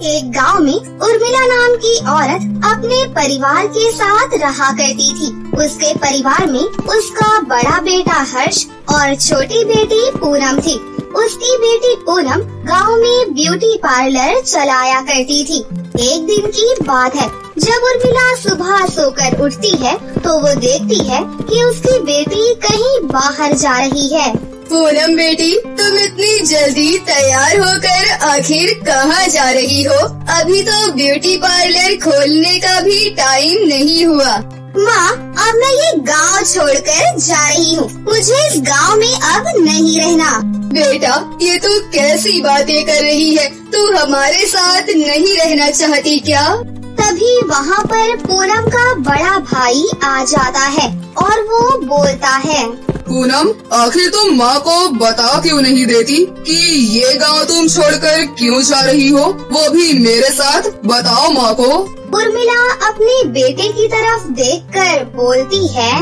एक गांव में उर्मिला नाम की औरत अपने परिवार के साथ रहा करती थी। उसके परिवार में उसका बड़ा बेटा हर्ष और छोटी बेटी पूनम थी। उसकी बेटी पूनम गांव में ब्यूटी पार्लर चलाया करती थी। एक दिन की बात है, जब उर्मिला सुबह सोकर उठती है तो वो देखती है कि उसकी बेटी कहीं बाहर जा रही है। पूनम बेटी, तुम इतनी जल्दी तैयार होकर आखिर कहाँ जा रही हो? अभी तो ब्यूटी पार्लर खोलने का भी टाइम नहीं हुआ। माँ, अब मैं ये गांव छोड़कर जा रही हूँ। मुझे इस गांव में अब नहीं रहना। बेटा, ये तू कैसी बातें कर रही है? तू हमारे साथ नहीं रहना चाहती क्या? तभी वहाँ पर पूनम का बड़ा भाई आ जाता है और वो बोलता है, पूनम, आखिर तुम माँ को बता क्यों नहीं देती कि ये गांव तुम छोड़कर क्यों जा रही हो? वो भी मेरे साथ, बताओ माँ को। उर्मिला अपने बेटे की तरफ देखकर बोलती है,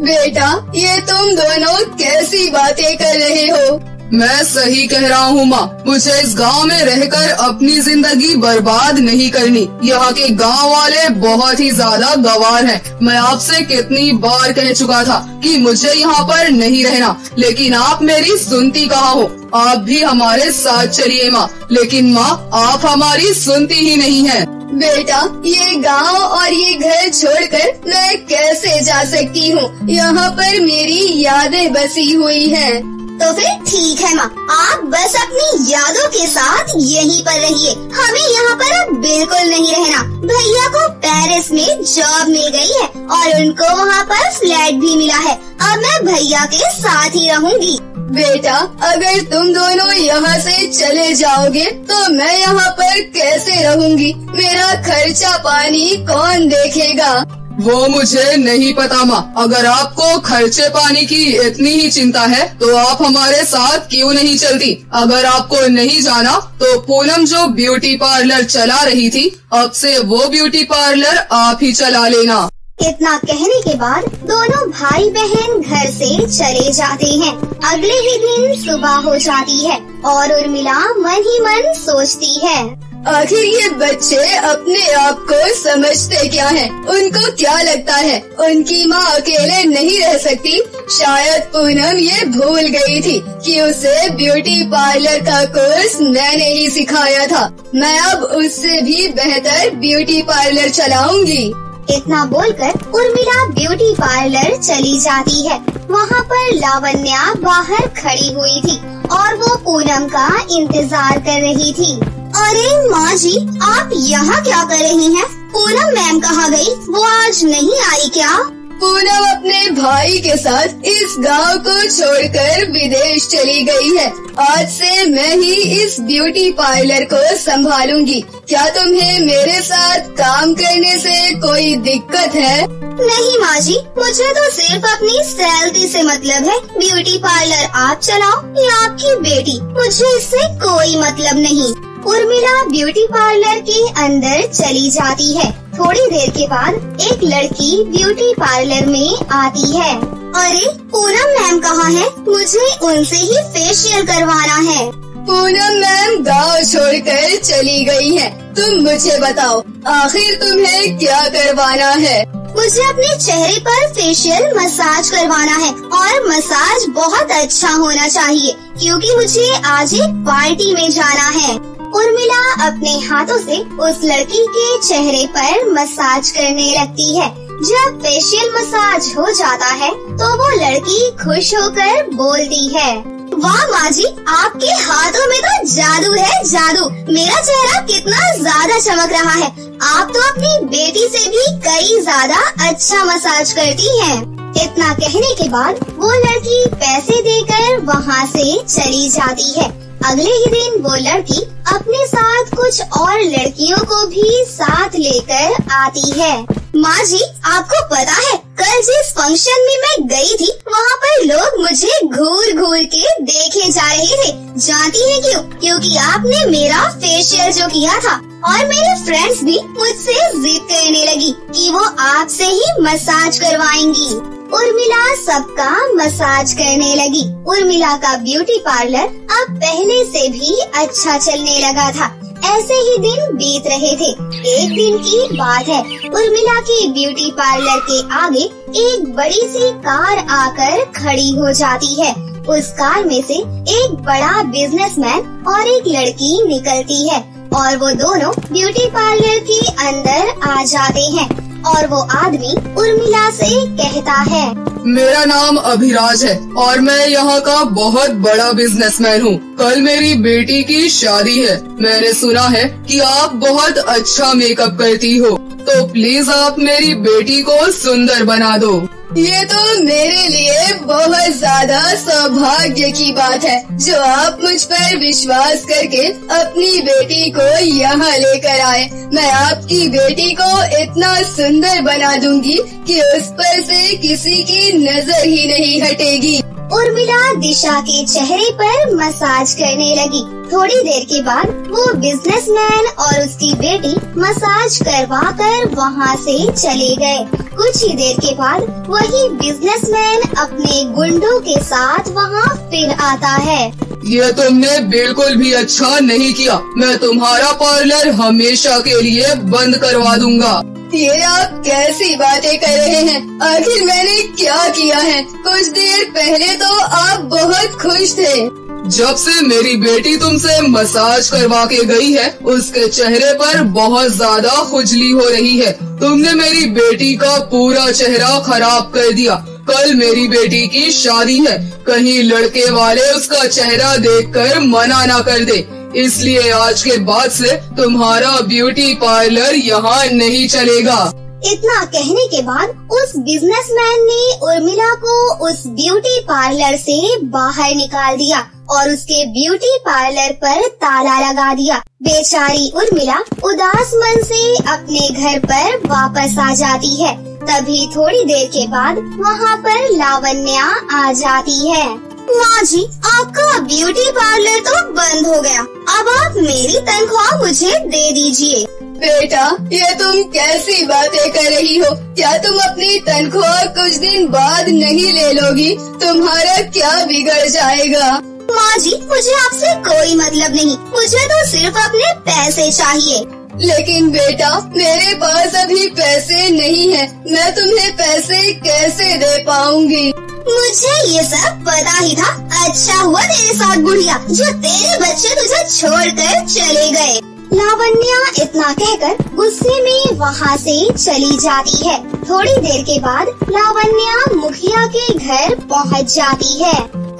बेटा, ये तुम दोनों कैसी बातें कर रहे हो? मैं सही कह रहा हूँ माँ, मुझे इस गांव में रहकर अपनी जिंदगी बर्बाद नहीं करनी। यहाँ के गांव वाले बहुत ही ज्यादा गवार हैं। मैं आपसे कितनी बार कह चुका था कि मुझे यहाँ पर नहीं रहना, लेकिन आप मेरी सुनती कहाँ हो? आप भी हमारे साथ चलिए माँ। लेकिन माँ, आप हमारी सुनती ही नहीं है। बेटा, ये गांव और ये घर छोड़कर मैं कैसे जा सकती हूँ? यहाँ पर मेरी यादें बसी हुई हैं। तो फिर ठीक है माँ, आप बस अपनी यादों के साथ यहीं पर रहिए। हमें यहाँ पर अब बिल्कुल नहीं रहना। भैया को पेरिस में जॉब मिल गई है और उनको वहाँ पर फ्लैट भी मिला है। अब मैं भैया के साथ ही रहूँगी। बेटा, अगर तुम दोनों यहाँ से चले जाओगे तो मैं यहाँ पर कैसे रहूँगी? मेरा खर्चा पानी कौन देखेगा? वो मुझे नहीं पता माँ। अगर आपको खर्चे पानी की इतनी ही चिंता है तो आप हमारे साथ क्यों नहीं चलती? अगर आपको नहीं जाना तो पूनम जो ब्यूटी पार्लर चला रही थी, अब से वो ब्यूटी पार्लर आप ही चला लेना। इतना कहने के बाद दोनों भाई बहन घर से चले जाते हैं। अगले ही दिन सुबह हो जाती है और उर्मिला मन ही मन सोचती है, आखिर ये बच्चे अपने आप को समझते क्या हैं? उनको क्या लगता है उनकी माँ अकेले नहीं रह सकती? शायद पूनम ये भूल गई थी कि उसे ब्यूटी पार्लर का कोर्स मैंने ही सिखाया था। मैं अब उससे भी बेहतर ब्यूटी पार्लर चलाऊंगी। इतना बोलकर उर्मिला ब्यूटी पार्लर चली जाती है। वहाँ पर लावण्या बाहर खड़ी हुई थी और वो पूनम का इंतजार कर रही थी। अरे माँ जी, आप यहाँ क्या कर रही हैं? पूनम मैम कहाँ गई? वो आज नहीं आई क्या? पूनम अपने भाई के साथ इस गांव को छोड़कर विदेश चली गई है। आज से मैं ही इस ब्यूटी पार्लर को संभालूंगी। क्या तुम्हें मेरे साथ काम करने से कोई दिक्कत है? नहीं माँ जी, मुझे तो सिर्फ अपनी सैलरी से मतलब है। ब्यूटी पार्लर आप चलाओ या आपकी बेटी, मुझे इससे कोई मतलब नहीं। उर्मिला ब्यूटी पार्लर के अंदर चली जाती है। थोड़ी देर के बाद एक लड़की ब्यूटी पार्लर में आती है। अरे पूनम मैम कहाँ है? मुझे उनसे ही फेशियल करवाना है। पूनम मैम गांव छोड़कर चली गई हैं। तुम मुझे बताओ, आखिर तुम्हें क्या करवाना है? मुझे अपने चेहरे पर फेशियल मसाज करवाना है और मसाज बहुत अच्छा होना चाहिए क्योंकि मुझे आज एक पार्टी में जाना है। उर्मिला अपने हाथों से उस लड़की के चेहरे पर मसाज करने लगती है। जब फेशियल मसाज हो जाता है तो वो लड़की खुश होकर बोलती है, वाह माँ जी, आपके हाथों में तो जादू है, जादू। मेरा चेहरा कितना ज्यादा चमक रहा है। आप तो अपनी बेटी से भी कई ज्यादा अच्छा मसाज करती हैं। इतना कहने के बाद वो लड़की पैसे देकर वहाँ से चली जाती है। अगले ही दिन वो लड़की अपने साथ कुछ और लड़कियों को भी साथ लेकर आती है। माँ जी, आपको पता है कल जिस फंक्शन में मैं गई थी वहाँ पर लोग मुझे घूर घूर के देखे जा रहे थे। जानती है क्यों? क्योंकि आपने मेरा फेशियल जो किया था और मेरे फ्रेंड्स भी मुझसे जिद करने लगी कि वो आपसे ही मसाज करवाएंगी। उर्मिला सबका मसाज करने लगी। उर्मिला का ब्यूटी पार्लर अब पहले से भी अच्छा चलने लगा था। ऐसे ही दिन बीत रहे थे। एक दिन की बात है, उर्मिला की ब्यूटी पार्लर के आगे एक बड़ी सी कार आकर खड़ी हो जाती है। उस कार में से एक बड़ा बिजनेसमैन और एक लड़की निकलती है और वो दोनों ब्यूटी पार्लर के अंदर आ जाते हैं और वो आदमी उर्मिला से कहता है, मेरा नाम अभिराज है और मैं यहाँ का बहुत बड़ा बिजनेसमैन हूँ। कल मेरी बेटी की शादी है। मैंने सुना है कि आप बहुत अच्छा मेकअप करती हो, तो प्लीज आप मेरी बेटी को सुंदर बना दो। ये तो मेरे लिए बहुत ज्यादा सौभाग्य की बात है जो आप मुझ पर विश्वास करके अपनी बेटी को यहाँ लेकर आए। मैं आपकी बेटी को इतना सुंदर बना दूंगी कि उस पर से किसी की नजर ही नहीं हटेगी। उर्मिला दिशा के चेहरे पर मसाज करने लगी। थोड़ी देर के बाद वो बिजनेसमैन और उसकी बेटी मसाज करवाकर वहाँ से चले गए। कुछ ही देर के बाद वही बिजनेसमैन अपने गुंडों के साथ वहाँ फिर आता है। ये तुमने बिल्कुल भी अच्छा नहीं किया। मैं तुम्हारा पार्लर हमेशा के लिए बंद करवा दूंगा। ये आप कैसी बातें कर रहे हैं? आखिर मैंने क्या किया है? कुछ देर पहले तो आप बहुत खुश थे। जब से मेरी बेटी तुमसे मसाज करवा के गई है, उसके चेहरे पर बहुत ज्यादा खुजली हो रही है। तुमने मेरी बेटी का पूरा चेहरा खराब कर दिया। कल मेरी बेटी की शादी है, कहीं लड़के वाले उसका चेहरा देखकर मना ना कर दे। इसलिए आज के बाद से तुम्हारा ब्यूटी पार्लर यहाँ नहीं चलेगा। इतना कहने के बाद उस बिजनेसमैन ने उर्मिला को उस ब्यूटी पार्लर से बाहर निकाल दिया और उसके ब्यूटी पार्लर पर ताला लगा दिया। बेचारी उर्मिला उदास मन से अपने घर पर वापस आ जाती है। तभी थोड़ी देर के बाद वहाँ पर लावण्या आ जाती है। माँ जी, आपका ब्यूटी पार्लर तो बंद हो गया। अब आप मेरी तनख्वाह मुझे दे दीजिए। बेटा, ये तुम कैसी बातें कर रही हो? क्या तुम अपनी तनख्वाह कुछ दिन बाद नहीं ले लोगी? तुम्हारा क्या बिगड़ जाएगा? माँ जी, मुझे आपसे कोई मतलब नहीं। मुझे तो सिर्फ अपने पैसे चाहिए। लेकिन बेटा, मेरे पास अभी पैसे नहीं है। मैं तुम्हें पैसे कैसे दे पाऊंगी? मुझे ये सब पता ही था। अच्छा हुआ तेरे साथ बुढ़िया, जो तेरे बच्चे तुझे छोड़कर चले गए। लावण्या इतना कहकर गुस्से में वहाँ से चली जाती है। थोड़ी देर के बाद लावण्या मुखिया के घर पहुँच जाती है।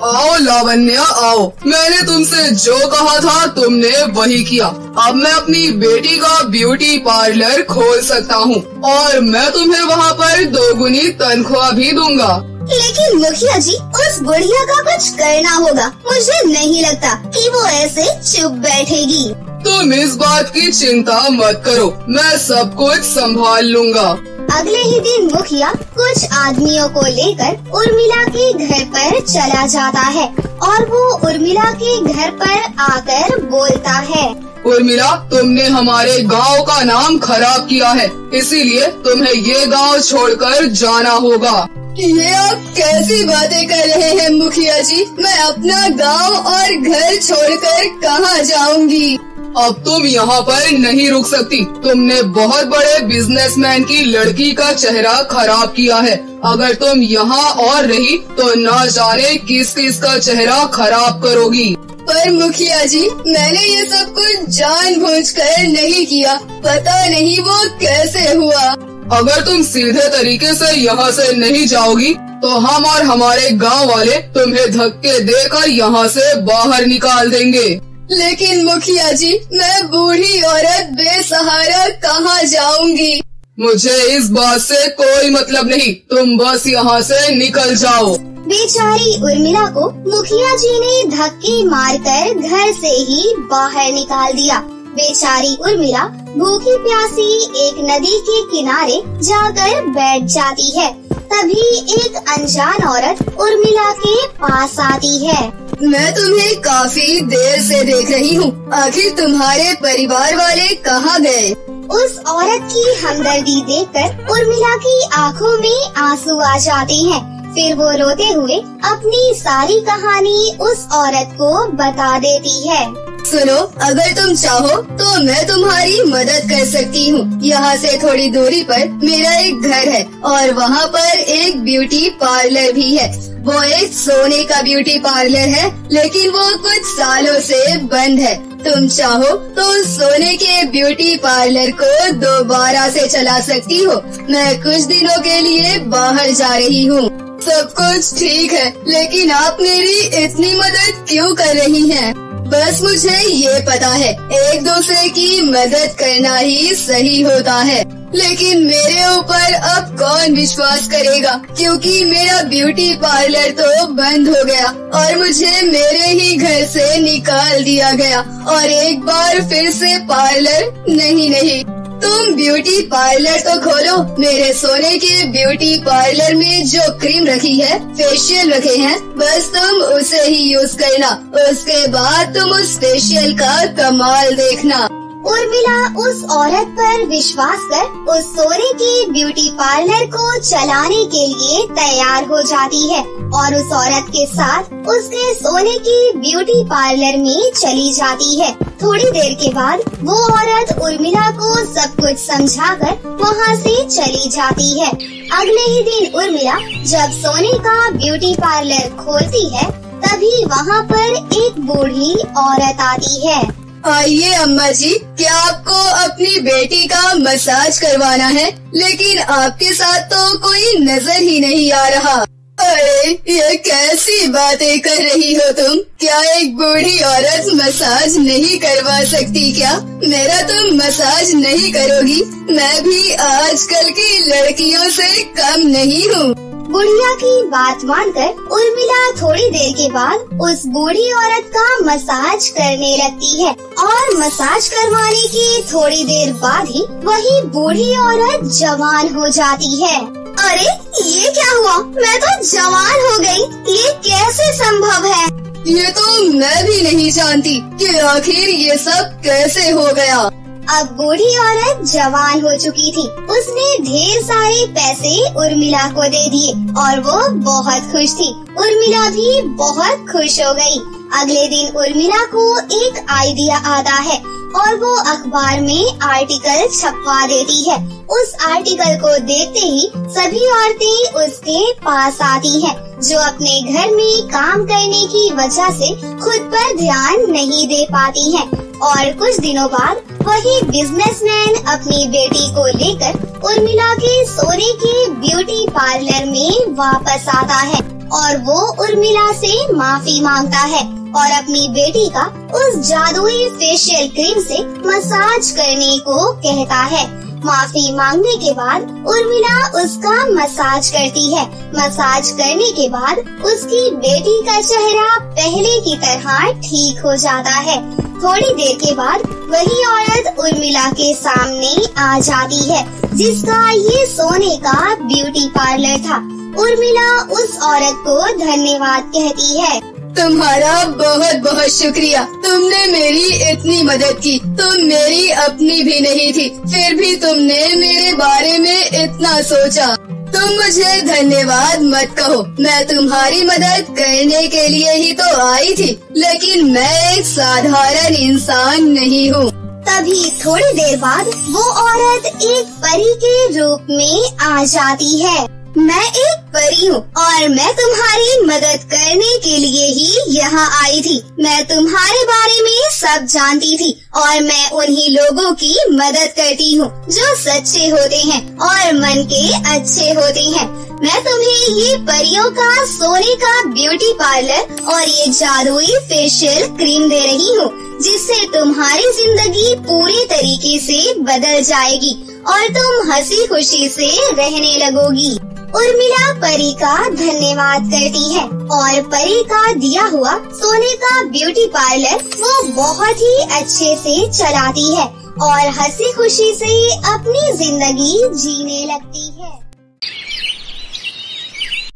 आओ लावण्या, आओ। मैंने तुमसे जो कहा था तुमने वही किया। अब मैं अपनी बेटी का ब्यूटी पार्लर खोल सकता हूँ और मैं तुम्हें वहाँ पर 2 गुनी तनख्वाह भी दूंगा। लेकिन मुखिया जी, उस बुढ़िया का कुछ करना होगा। मुझे नहीं लगता कि वो ऐसे चुप बैठेगी। तुम इस बात की चिंता मत करो, मैं सब कुछ संभाल लूंगा। अगले ही दिन मुखिया कुछ आदमियों को लेकर उर्मिला के घर पर चला जाता है और वो उर्मिला के घर पर आकर बोलता है, उर्मिला, तुमने हमारे गांव का नाम खराब किया है, इसीलिए तुम्हें ये गांव छोड़कर जाना होगा। ये आप कैसी बातें कर रहे हैं मुखिया जी? मैं अपना गांव और घर छोड़कर कहाँ जाऊंगी? अब तुम यहाँ पर नहीं रुक सकती। तुमने बहुत बड़े बिजनेसमैन की लड़की का चेहरा खराब किया है। अगर तुम यहाँ और रही तो न जाने किस किस का चेहरा खराब करोगी। पर मुखिया जी, मैंने ये सब कुछ जानबूझकर नहीं किया। पता नहीं वो कैसे हुआ। अगर तुम सीधे तरीके से यहाँ से नहीं जाओगी तो हम और हमारे गांव वाले तुम्हें धक्के देकर यहाँ से बाहर निकाल देंगे। लेकिन मुखिया जी, मैं बूढ़ी औरत बेसहारा कहाँ जाऊंगी? मुझे इस बात से कोई मतलब नहीं, तुम बस यहाँ से निकल जाओ। बेचारी उर्मिला को मुखिया जी ने धक्के मारकर घर से ही बाहर निकाल दिया। बेचारी उर्मिला भूखी प्यासी एक नदी के किनारे जाकर बैठ जाती है। तभी एक अनजान औरत उर्मिला के पास आती है। मैं तुम्हें काफी देर से देख रही हूँ। आखिर तुम्हारे परिवार वाले कहाँ गए? उस औरत की हमदर्दी देखकर उर्मिला की आंखों में आंसू आ जाते हैं। फिर वो रोते हुए अपनी सारी कहानी उस औरत को बता देती है। सुनो, अगर तुम चाहो तो मैं तुम्हारी मदद कर सकती हूँ। यहाँ से थोड़ी दूरी पर मेरा एक घर है और वहाँ पर एक ब्यूटी पार्लर भी है। वो एक सोने का ब्यूटी पार्लर है, लेकिन वो कुछ सालों से बंद है। तुम चाहो तो सोने के ब्यूटी पार्लर को दोबारा से चला सकती हो। मैं कुछ दिनों के लिए बाहर जा रही हूँ। सब कुछ ठीक है, लेकिन आप मेरी इतनी मदद क्यों कर रही हैं? बस मुझे ये पता है, एक दूसरे की मदद करना ही सही होता है। लेकिन मेरे ऊपर अब कौन विश्वास करेगा, क्योंकि मेरा ब्यूटी पार्लर तो बंद हो गया और मुझे मेरे ही घर से निकाल दिया गया। और एक बार फिर से पार्लर नहीं, तुम ब्यूटी पार्लर तो खोलो। मेरे सोने के ब्यूटी पार्लर में जो क्रीम रखी है, फेशियल रखे हैं, बस तुम उसे ही यूज करना। उसके बाद तुम उस फेशियल का कमाल देखना। उर्मिला उस औरत पर विश्वास कर उस सोने के ब्यूटी पार्लर को चलाने के लिए तैयार हो जाती है और उस औरत के साथ उसके सोने की ब्यूटी पार्लर में चली जाती है। थोड़ी देर के बाद वो औरत उर्मिला को सब कुछ समझाकर वहाँ से चली जाती है। अगले ही दिन उर्मिला जब सोने का ब्यूटी पार्लर खोलती है, तभी वहाँ पर एक बूढ़ी औरत आती है। आइए अम्मा जी, क्या आपको अपनी बेटी का मसाज करवाना है? लेकिन आपके साथ तो कोई नजर ही नहीं आ रहा। अरे ये कैसी बातें कर रही हो तुम? क्या एक बूढ़ी औरत मसाज नहीं करवा सकती क्या? मेरा तुम मसाज नहीं करोगी? मैं भी आजकल की लड़कियों से कम नहीं हूँ। बुढ़िया की बात मानकर उर्मिला थोड़ी देर के बाद उस बूढ़ी औरत का मसाज करने लगती है और मसाज करवाने की थोड़ी देर बाद ही वही बूढ़ी औरत जवान हो जाती है। अरे ये क्या हुआ? मैं तो जवान हो गई। ये कैसे संभव है? ये तो मैं भी नहीं जानती कि आखिर ये सब कैसे हो गया। अब बूढ़ी औरत जवान हो चुकी थी। उसने ढेर सारे पैसे उर्मिला को दे दिए और वो बहुत खुश थी। उर्मिला भी बहुत खुश हो गई। अगले दिन उर्मिला को एक आइडिया आता है और वो अखबार में आर्टिकल छपवा देती है। उस आर्टिकल को देखते ही सभी औरतें उसके पास आती हैं, जो अपने घर में काम करने की वजह से खुद पर ध्यान नहीं दे पाती हैं। और कुछ दिनों बाद वही बिजनेसमैन अपनी बेटी को लेकर उर्मिला के सोने के ब्यूटी पार्लर में वापस आता है और वो उर्मिला से माफी मांगता है और अपनी बेटी का उस जादुई फेशियल क्रीम से मसाज करने को कहता है। माफी मांगने के बाद उर्मिला उसका मसाज करती है। मसाज करने के बाद उसकी बेटी का चेहरा पहले की तरह ठीक हो जाता है। थोड़ी देर के बाद वही औरत उर्मिला के सामने आ जाती है, जिसका ये सोने का ब्यूटी पार्लर था। उर्मिला उस औरत को धन्यवाद कहती है। तुम्हारा बहुत बहुत शुक्रिया, तुमने मेरी इतनी मदद की। तुम मेरी अपनी भी नहीं थी, फिर भी तुमने मेरे बारे में इतना सोचा। तुम मुझे धन्यवाद मत कहो, मैं तुम्हारी मदद करने के लिए ही तो आई थी, लेकिन मैं एक साधारण इंसान नहीं हूँ। तभी थोड़ी देर बाद वो औरत एक परी के रूप में आ जाती है। मैं एक परी हूँ और मैं तुम्हारी मदद करने के लिए ही यहाँ आई थी। मैं तुम्हारे बारे में सब जानती थी और मैं उन्हीं लोगों की मदद करती हूँ जो सच्चे होते हैं और मन के अच्छे होते हैं। मैं तुम्हें ये परियों का सोने का ब्यूटी पार्लर और ये जादुई फेशियल क्रीम दे रही हूँ, जिससे तुम्हारी जिंदगी पूरी तरीके से बदल जाएगी और तुम हंसी खुशी से रहने लगोगी। उर्मिला परी का धन्यवाद करती है और परी का दिया हुआ सोने का ब्यूटी पार्लर वो बहुत ही अच्छे से चलाती है और हंसी खुशी से अपनी जिंदगी जीने लगती है।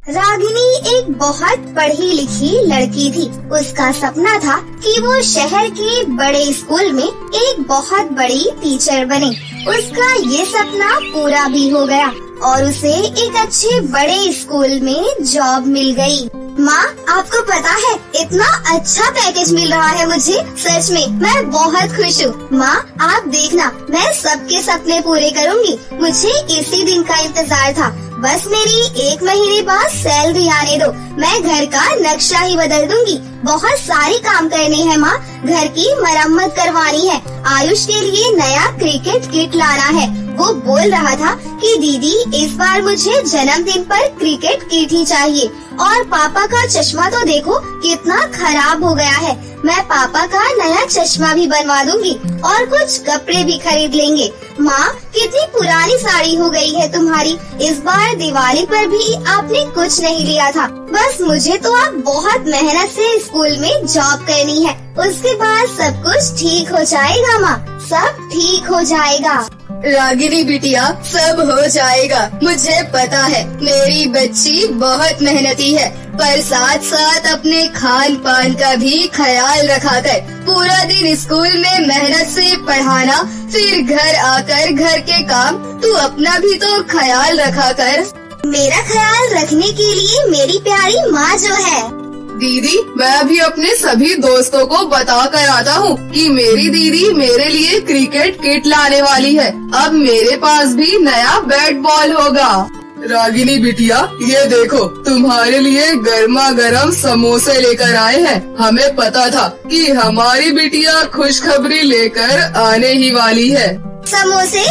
रागिनी एक बहुत पढ़ी लिखी लड़की थी। उसका सपना था कि वो शहर के बड़े स्कूल में एक बहुत बड़ी टीचर बने। उसका ये सपना पूरा भी हो गया। और उसे एक अच्छे बड़े स्कूल में जॉब मिल गई। माँ, आपको पता है इतना अच्छा पैकेज मिल रहा है मुझे, सच में मैं बहुत खुश हूँ। माँ, आप देखना मैं सबके सपने पूरे करूँगी। मुझे इसी दिन का इंतजार था। बस मेरी 1 महीने बाद सैलरी आने दो, मैं घर का नक्शा ही बदल दूंगी। बहुत सारे काम करने हैं माँ, घर की मरम्मत करवानी है, आयुष के लिए नया क्रिकेट किट लाना है। वो बोल रहा था कि दीदी इस बार मुझे जन्मदिन पर क्रिकेट किट ही चाहिए। और पापा का चश्मा तो देखो कितना खराब हो गया है, मैं पापा का नया चश्मा भी बनवा दूंगी और कुछ कपड़े भी खरीद लेंगे। माँ, कितनी पुरानी साड़ी हो गई है तुम्हारी, इस बार दिवाली पर भी आपने कुछ नहीं लिया था। बस मुझे तो अब बहुत मेहनत से स्कूल में जॉब करनी है, उसके बाद सब कुछ ठीक हो जाएगा माँ, सब ठीक हो जाएगा। रागिनी बिटिया, सब हो जाएगा, मुझे पता है मेरी बच्ची बहुत मेहनती है, पर साथ साथ अपने खान पान का भी ख्याल रखा कर। पूरा दिन स्कूल में मेहनत से पढ़ाना, फिर घर आकर घर के काम, तू अपना भी तो ख्याल रखा कर। मेरा ख्याल रखने के लिए मेरी प्यारी माँ जो है। दीदी, मैं भी अपने सभी दोस्तों को बता कर आता हूँ कि मेरी दीदी मेरे लिए क्रिकेट किट लाने वाली है। अब मेरे पास भी नया बैट बॉल होगा। रागिनी बिटिया, ये देखो तुम्हारे लिए गर्मा गर्म समोसे लेकर आए हैं। हमें पता था कि हमारी बिटिया खुशखबरी लेकर आने ही वाली है। समोसे?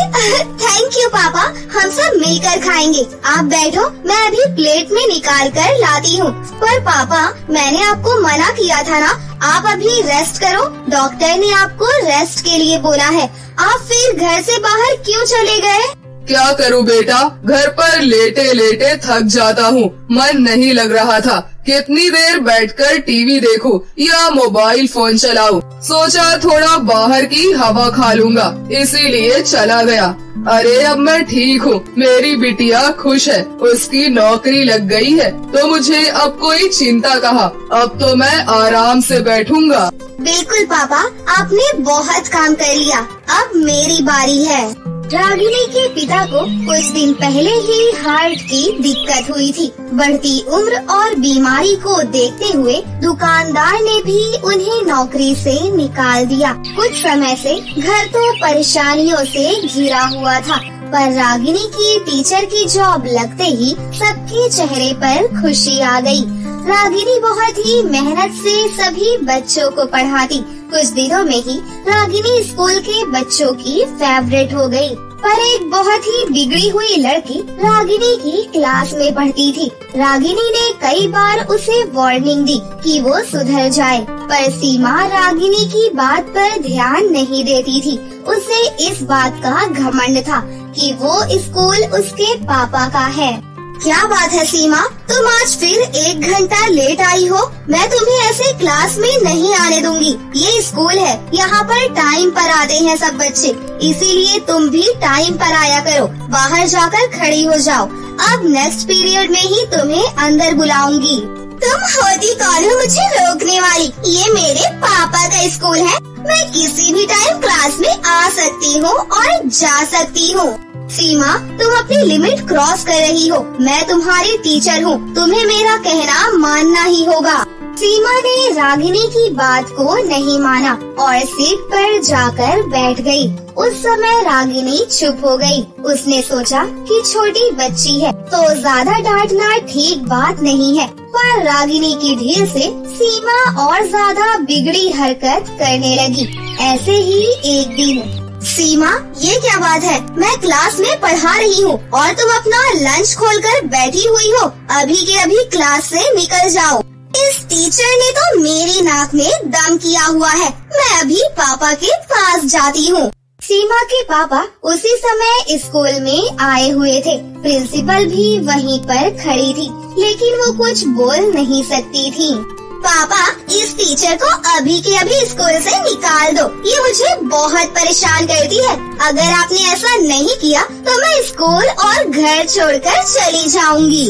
थैंक यू पापा, हम सब मिलकर खाएंगे। आप बैठो, मैं अभी प्लेट में निकाल कर लाती हूँ। पर पापा, मैंने आपको मना किया था ना, आप अभी रेस्ट करो, डॉक्टर ने आपको रेस्ट के लिए बोला है। आप फिर घर से बाहर क्यों चले गए? क्या करूं बेटा, घर पर लेटे लेटे थक जाता हूँ, मन नहीं लग रहा था। कितनी देर बैठकर टीवी देखूं या मोबाइल फोन चलाऊं। सोचा थोड़ा बाहर की हवा खा लूंगा, इसीलिए चला गया। अरे अब मैं ठीक हूँ, मेरी बिटिया खुश है, उसकी नौकरी लग गई है, तो मुझे अब कोई चिंता कहाँ। अब तो मैं आराम से बैठूंगा। बिल्कुल पापा, आपने बहुत काम कर लिया, अब मेरी बारी है। रागिनी के पिता को कुछ दिन पहले ही हार्ट की दिक्कत हुई थी। बढ़ती उम्र और बीमारी को देखते हुए दुकानदार ने भी उन्हें नौकरी से निकाल दिया। कुछ समय से घर तो परेशानियों से घिरा हुआ था, पर रागिनी की टीचर की जॉब लगते ही सबके चेहरे पर खुशी आ गई। रागिनी बहुत ही मेहनत से सभी बच्चों को पढ़ाती। कुछ दिनों में ही रागिनी स्कूल के बच्चों की फेवरेट हो गई। पर एक बहुत ही बिगड़ी हुई लड़की रागिनी की क्लास में पढ़ती थी। रागिनी ने कई बार उसे वार्निंग दी कि वो सुधर जाए, पर सीमा रागिनी की बात पर ध्यान नहीं देती थी। उसे इस बात का घमंड था कि वो स्कूल उसके पापा का है। क्या बात है सीमा, तुम आज फिर 1 घंटा लेट आई हो। मैं तुम्हें ऐसे क्लास में नहीं आने दूंगी। ये स्कूल है, यहाँ पर टाइम पर आते हैं सब बच्चे, इसीलिए तुम भी टाइम पर आया करो। बाहर जाकर खड़ी हो जाओ, अब नेक्स्ट पीरियड में ही तुम्हें अंदर बुलाऊंगी। तुम होती कौन हो मुझे रोकने वाली? ये मेरे पापा का स्कूल है, मैं किसी भी टाइम क्लास में आ सकती हूँ और जा सकती हूँ। सीमा, तुम अपनी लिमिट क्रॉस कर रही हो। मैं तुम्हारी टीचर हूँ, तुम्हें मेरा कहना मानना ही होगा। सीमा ने रागिनी की बात को नहीं माना और सीट पर जाकर बैठ गई। उस समय रागिनी चुप हो गई। उसने सोचा कि छोटी बच्ची है तो ज्यादा डांटना ठीक बात नहीं है, पर रागिनी की ढील से सीमा और ज्यादा बिगड़ी हरकत करने लगी। ऐसे ही एक दिन, सीमा, ये क्या बात है? मैं क्लास में पढ़ा रही हूँ और तुम अपना लंच खोलकर बैठी हुई हो। अभी के अभी क्लास से निकल जाओ। इस टीचर ने तो मेरी नाक में दम किया हुआ है। मैं अभी पापा के पास जाती हूँ। सीमा के पापा उसी समय स्कूल में आए हुए थे। प्रिंसिपल भी वहीं पर खड़ी थी, लेकिन वो कुछ बोल नहीं सकती थी। पापा, इस टीचर को अभी के अभी स्कूल से निकाल दो, ये मुझे बहुत परेशान करती है। अगर आपने ऐसा नहीं किया तो मैं स्कूल और घर छोड़कर चली जाऊंगी।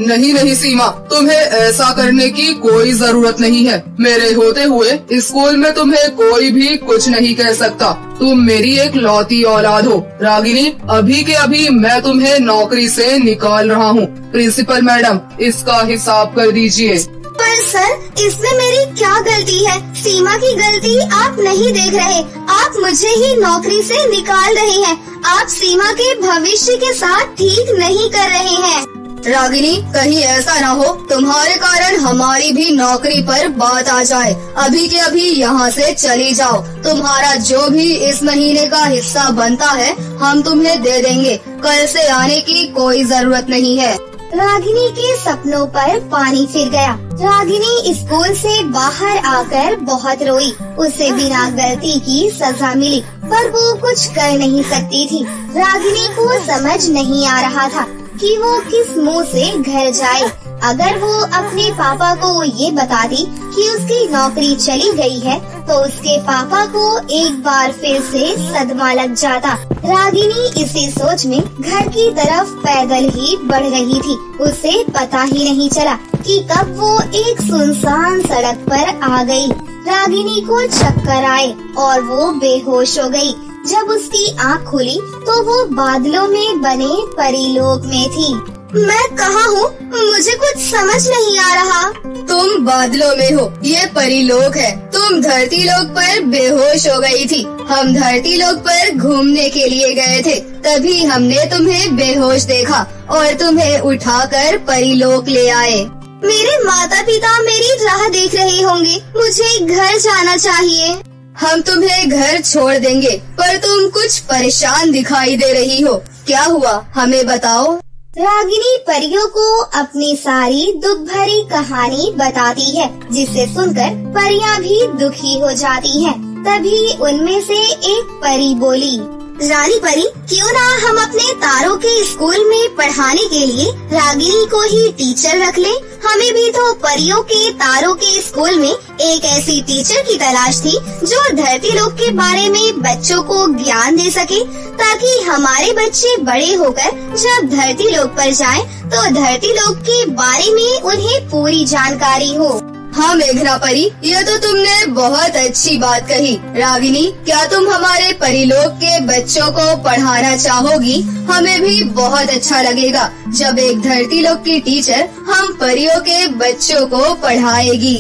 नहीं नहीं सीमा, तुम्हें ऐसा करने की कोई जरूरत नहीं है। मेरे होते हुए स्कूल में तुम्हें कोई भी कुछ नहीं कह सकता। तुम मेरी एक लौती औलाद हो। रागिनी, अभी के अभी मैं तुम्हें नौकरी से निकाल रहा हूँ। प्रिंसिपल मैडम, इसका हिसाब कर दीजिए। पर सर, इसमें मेरी क्या गलती है? सीमा की गलती आप नहीं देख रहे। आप मुझे ही नौकरी से निकाल रहे हैं। आप सीमा के भविष्य के साथ ठीक नहीं कर रहे हैं। रागिनी, कहीं ऐसा ना हो तुम्हारे कारण हमारी भी नौकरी पर बात आ जाए। अभी के अभी यहाँ से चली जाओ। तुम्हारा जो भी इस महीने का हिस्सा बनता है हम तुम्हें दे देंगे। कल से आने की कोई जरूरत नहीं है। रागिनी के सपनों पर पानी फिर गया। रागिनी स्कूल से बाहर आकर बहुत रोई। उसे बिना गलती की सजा मिली, पर वो कुछ कर नहीं सकती थी। रागिनी को समझ नहीं आ रहा था कि वो किस मुंह से घर जाए। अगर वो अपने पापा को ये बता दी कि उसकी नौकरी चली गई है, तो उसके पापा को एक बार फिर से सदमा लग जाता। रागिनी इसी सोच में घर की तरफ पैदल ही बढ़ रही थी। उसे पता ही नहीं चला कि कब वो एक सुनसान सड़क पर आ गई। रागिनी को चक्कर आए और वो बेहोश हो गई। जब उसकी आँख खुली तो वो बादलों में बने परीलोक में थी। मैं कहाँ हूँ? मुझे कुछ समझ नहीं आ रहा। तुम बादलों में हो, ये परीलोक है। तुम धरती लोक पर बेहोश हो गई थी। हम धरती लोक पर घूमने के लिए गए थे, तभी हमने तुम्हें बेहोश देखा और तुम्हें उठाकर परीलोक ले आए। मेरे माता पिता मेरी राह देख रहे होंगे। मुझे घर जाना चाहिए। हम तुम्हें घर छोड़ देंगे, पर तुम कुछ परेशान दिखाई दे रही हो। क्या हुआ, हमें बताओ। रागिनी परियों को अपनी सारी दुख भरी कहानी बताती है, जिसे सुनकर परियां भी दुखी हो जाती हैं। तभी उनमें से एक परी बोली, रानी परी, क्यों ना हम अपने तारों के स्कूल में पढ़ाने के लिए रागिनी को ही टीचर रख लें। हमें भी तो परियों के तारों के स्कूल में एक ऐसी टीचर की तलाश थी जो धरती लोक के बारे में बच्चों को ज्ञान दे सके, ताकि हमारे बच्चे बड़े होकर जब धरती लोक पर जाएं, तो धरती लोक के बारे में उन्हें पूरी जानकारी हो। हाँ मेघना परी, ये तो तुमने बहुत अच्छी बात कही। रागिनी, क्या तुम हमारे परिलोक के बच्चों को पढ़ाना चाहोगी? हमें भी बहुत अच्छा लगेगा जब एक धरती लोक की टीचर हम परियों के बच्चों को पढ़ाएगी।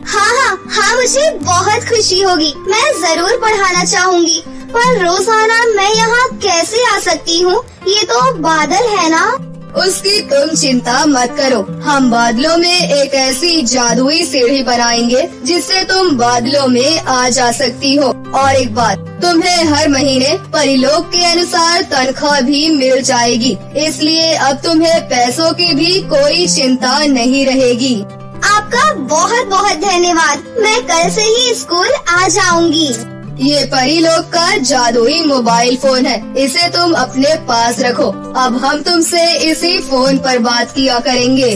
हाँ, मुझे बहुत खुशी होगी। मैं जरूर पढ़ाना चाहूँगी, पर रोजाना मैं यहाँ कैसे आ सकती हूँ? ये तो बादल है ना। उसकी तुम चिंता मत करो। हम बादलों में एक ऐसी जादुई सीढ़ी बनाएंगे जिससे तुम बादलों में आ जा सकती हो। और एक बात, तुम्हें हर महीने परिलोक के अनुसार तनख्वाह भी मिल जाएगी, इसलिए अब तुम्हें पैसों की भी कोई चिंता नहीं रहेगी। आपका बहुत बहुत धन्यवाद। मैं कल से ही स्कूल आ जाऊंगी। ये परीलोक का जादुई मोबाइल फोन है, इसे तुम अपने पास रखो। अब हम तुमसे इसी फोन पर बात किया करेंगे।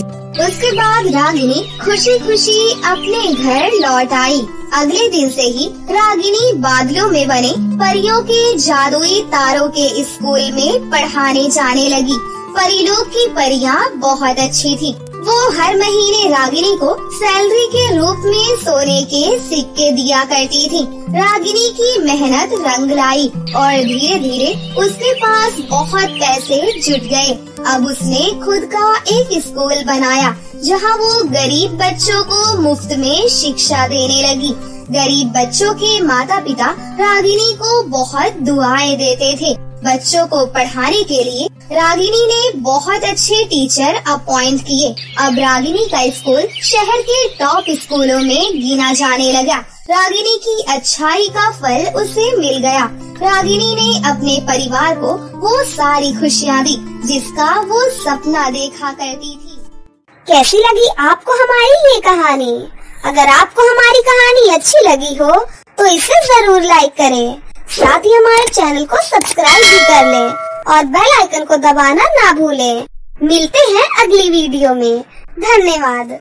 उसके बाद रागिनी खुशी खुशी अपने घर लौट आई। अगले दिन से ही रागिनी बादलों में बने परियों के जादुई तारों के स्कूल में पढ़ाने जाने लगी। परीलोक की परियां बहुत अच्छी थी। वो हर महीने रागिनी को सैलरी के रूप में सोने के सिक्के दिया करती थी। रागिनी की मेहनत रंग लाई और धीरे धीरे उसके पास बहुत पैसे जुट गए। अब उसने खुद का एक स्कूल बनाया, जहां वो गरीब बच्चों को मुफ्त में शिक्षा देने लगी। गरीब बच्चों के माता पिता रागिनी को बहुत दुआएं देते थे। बच्चों को पढ़ाने के लिए रागिनी ने बहुत अच्छे टीचर अपॉइंट किए। अब रागिनी का स्कूल शहर के टॉप स्कूलों में गिना जाने लगा। रागिनी की अच्छाई का फल उसे मिल गया। रागिनी ने अपने परिवार को वो सारी खुशियाँ दी जिसका वो सपना देखा करती थी। कैसी लगी आपको हमारी ये कहानी? अगर आपको हमारी कहानी अच्छी लगी हो तो इसे जरूर लाइक करें। साथ ही हमारे चैनल को सब्सक्राइब भी कर लें और बेल आइकन को दबाना ना भूलें। मिलते हैं अगली वीडियो में। धन्यवाद।